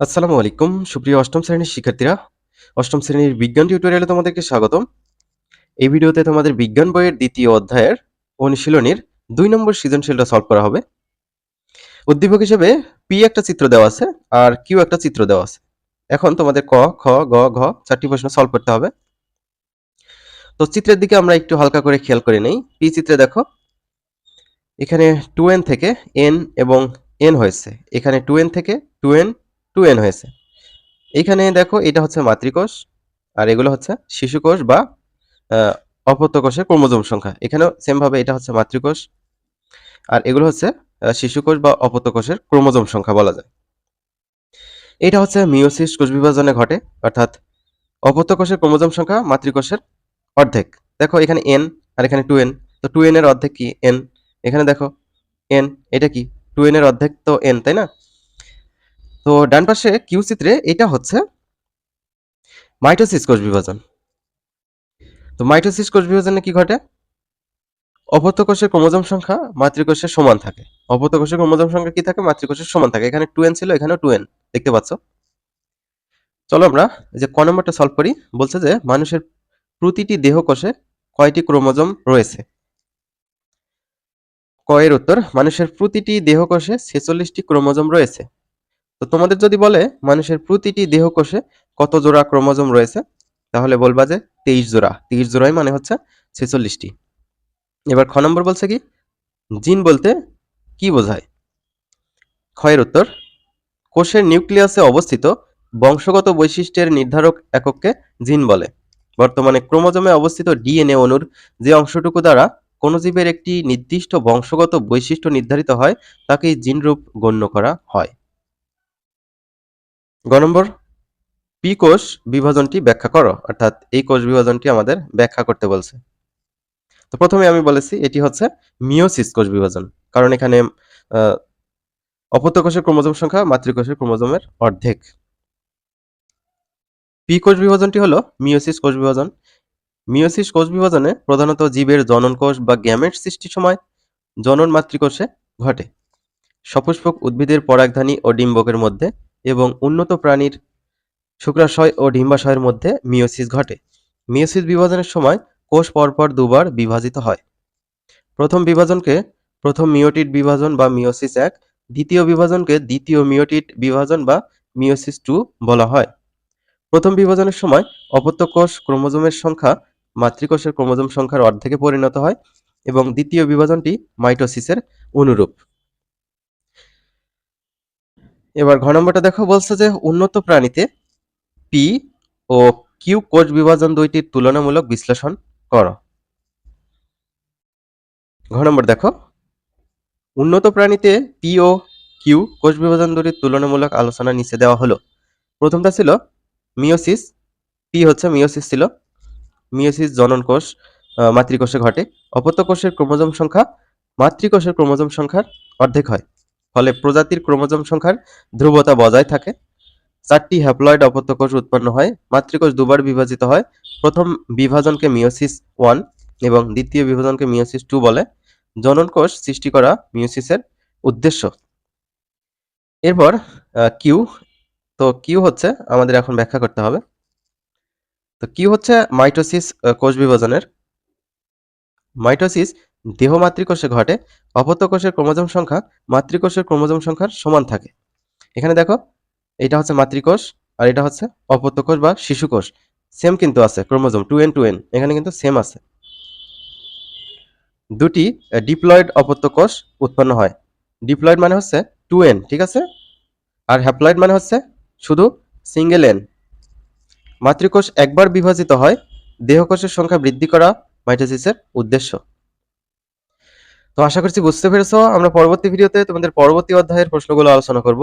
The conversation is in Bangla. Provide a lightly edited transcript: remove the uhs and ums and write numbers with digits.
আসসালামু আলাইকুম সুপ্রিয় অষ্টম শ্রেণীর শিক্ষার্থীরা। অষ্টম শ্রেণীর বিজ্ঞান টিউটোরিয়ালে তোমাদেরকে স্বাগতম। এই ভিডিওতে তোমাদের বিজ্ঞান বইয়ের দ্বিতীয় অধ্যায়ের অনুশীলনীর ২ নম্বর সৃজনশীলটা সলভ করা হবে। উদ্দীপক হিসেবে পি একটা চিত্র দেওয়া আছে আর কিউ একটা চিত্র দেওয়া আছে। এখন তোমাদের ক, খ, গ, ঘ ৪টি প্রশ্ন সলভ করতে হবে। তো চিত্রের দিকে আমরা একটু হালকা করে খেয়াল করে নেই। পি চিত্রে দেখো এখানে 2n থেকে n এবং n হয়েছে। এখানে 2n থেকে 2n 2n হয়েছে। এইখানে দেখো এটা হচ্ছে মাতৃকোষ আর এগুলো হচ্ছে শিশুকোষ বা অপত্য কোষের ক্রোমোজোম সংখ্যা। এখানেও সেম ভাবে এটা হচ্ছে মাতৃকোষ আর এগুলো হচ্ছে শিশুকোষ বা অপত্য কোষের ক্রোমোজোম সংখ্যা বলা যায়। এটা হচ্ছে মিওসিস কোষ বিভাজনে ঘটে, অর্থাৎ অপত্য কোষের ক্রোমোজোম সংখ্যা মাতৃকোষের অর্ধেক। দেখো এখানে n আর এখানে 2n, তো 2n এর অর্ধেক কি n। এখানে দেখো n, এটা কি 2n এর অর্ধেক তো n, তাই না? তো ডান পাশে কিউ চিত্রে এটা হচ্ছে মাইটোসিস কোষ বিভাজন। তো মাইটোসিস কোষ বিভাজনে কি ঘটে? অপত্য কোষের ক্রোমোজোম সংখ্যা মাতৃকোষের সমান থাকে। অপত্য কোষের ক্রোমোজোম সংখ্যা কি থাকে? মাতৃকোষের সমান থাকে। এখানে 2n ছিল, এখানেও 2n দেখতে পাচ্ছ। চলো আমরা এই যে ক নম্বরটা সলভ করি। বলছে যে মানুষের প্রতিটি দেহকোষে কয়টি ক্রোমোজোম রয়েছে? ক এর উত্তর, মানুষের প্রতিটি দেহকোষে 46টি ক্রোমোজোম রয়েছে। তো তোমাদের যদি বলে মানুষের প্রতিটি দেহকোষে কত জোড়া ক্রোমোজোম রয়েছে, তাহলে বলবা যে 23 জোড়া। 23 জোড়াই মানে হচ্ছে 46টি। এবার খ নম্বর বলছে কি, জিন বলতে কি বোঝায়? খ এর উত্তর, কোষের নিউক্লিয়াসে অবস্থিত বংশগত বৈশিষ্ট্যের নির্ধারক একককে জিন বলে। বর্তমানে ক্রোমোজোমে অবস্থিত ডিএনএ অণুর যে অংশটুকু দ্বারা কোনো জীবের একটি নির্দিষ্ট বংশগত বৈশিষ্ট্য নির্ধারিত হয় তাকেই জিন রূপ গণ্য করা হয়। গ নম্বর, পি কোষ বিভাজনটি ব্যাখ্যা করো, অর্থাৎ এই কোষ বিভাজনটি আমাদের ব্যাখ্যা করতে বলছে। তো প্রথমে আমি বলেছি এটি হচ্ছে মিওসিস কোষ বিভাজন, কারণ এখানে অপত্য কোষের ক্রোমোজোম সংখ্যা মাতৃকোষের ক্রোমোজোমের অর্ধেক। পি কোষ বিভাজনটি হলো মিওসিস কোষ বিভাজন। মিওসিস কোষ বিভাজনে প্রধানত জীবের জনন কোষ বা গ্যামেট সৃষ্টির সময় জনন মাতৃকোষে ঘটে। সপুষ্পক উদ্ভিদের পরাগধানী ও ডিম্বকের মধ্যে এবং উন্নত প্রাণীর শুক্রাশয় ও ডিম্বাশয়ের মধ্যে মিওসিস ঘটে। মিওসিস বিভাজনের সময় কোষ পরপর দুবার বিভাজিত হয়। প্রথম বিভাজনকে প্রথম মিওটিড বিভাজন বা মিওসিস 1, দ্বিতীয় বিভাজনকে দ্বিতীয় মিওটিড বিভাজন বা মিওসিস 2 বলা হয়। প্রথম বিভাজনের সময় অপত্য কোষ ক্রোমোজোমের সংখ্যা মাতৃকোষের ক্রোমোজোম সংখ্যার অর্ধেকে পরিণত হয় এবং দ্বিতীয় বিভাজনটি মাইটোসিসের অনুরূপ। এবার ঘ নম্বরটা দেখো, বলছে যে উন্নত প্রাণীতে পি ও কিউ কোষ বিভাজন দুইটির তুলনামূলক বিশ্লেষণ করো। ঘ নম্বর দেখো, উন্নত প্রাণীতে পি ও কিউ কোষ বিভাজন দুটির তুলনামূলক আলোচনা নিচে দেওয়া হলো। প্রথমটা ছিল মিওসিস। পি হচ্ছে মিওসিস ছিল। মিওসিস জনন কোষ মাতৃকোষে ঘটে। অপত্য কোষের ক্রোমোজোম সংখ্যা মাতৃকোষের ক্রোমোজোম সংখ্যার অর্ধেক হয়। ফলে প্রজাতির ক্রোমোজোম সংখ্যার ধ্রুবতা বজায় থাকে। 4টি হ্যাপ্লয়েড অপত্য কোষ উৎপন্ন হয়। মাতৃকোষ দুবার বিভাজিত হয়। প্রথম বিভাজনকে মিওসিস 1 এবং দ্বিতীয় বিভাজনকে মিওসিস 2 বলে। জনন কোষ সৃষ্টি করা মিওসিসের উদ্দেশ্য। এরপর কিউ। তো কিউ হচ্ছে আমাদের এখন ব্যাখ্যা করতে হবে। তো কিউ হচ্ছে মাইটোসিস কোষ বিভাজনের। মাইটোসিস দেহ মাতৃকোষে ঘটে। অপত্য কোষের ক্রোমোজোম সংখ্যা মাতৃকোষের ক্রোমোজোম সংখ্যার সমান থাকে। এখানে দেখো এটা হচ্ছে মাতৃকোষ আর এটা হচ্ছে অপত্য কোষ বা শিশুকোষ। সেম কিন্তু আছে ক্রোমোজোম 2n 2n, এখানে কিন্তু সেম আছে। দুটি ডিপ্লয়েড অপত্য কোষ উৎপন্ন হয়। ডিপ্লয়েড মানে হচ্ছে 2n, ঠিক আছে? আর হ্যাপ্লয়েড মানে হচ্ছে শুধু সিঙ্গেল n। মাতৃকোষ একবার বিভাজিত হয়। দেহকোষের সংখ্যা বৃদ্ধি করা মাইটোসিসের উদ্দেশ্য। তো আশা করছি বুঝতে পেরেছো। আমরা পরবর্তী ভিডিওতে তোমাদের পরবর্তী অধ্যায়ের প্রশ্নগুলো আলোচনা করব।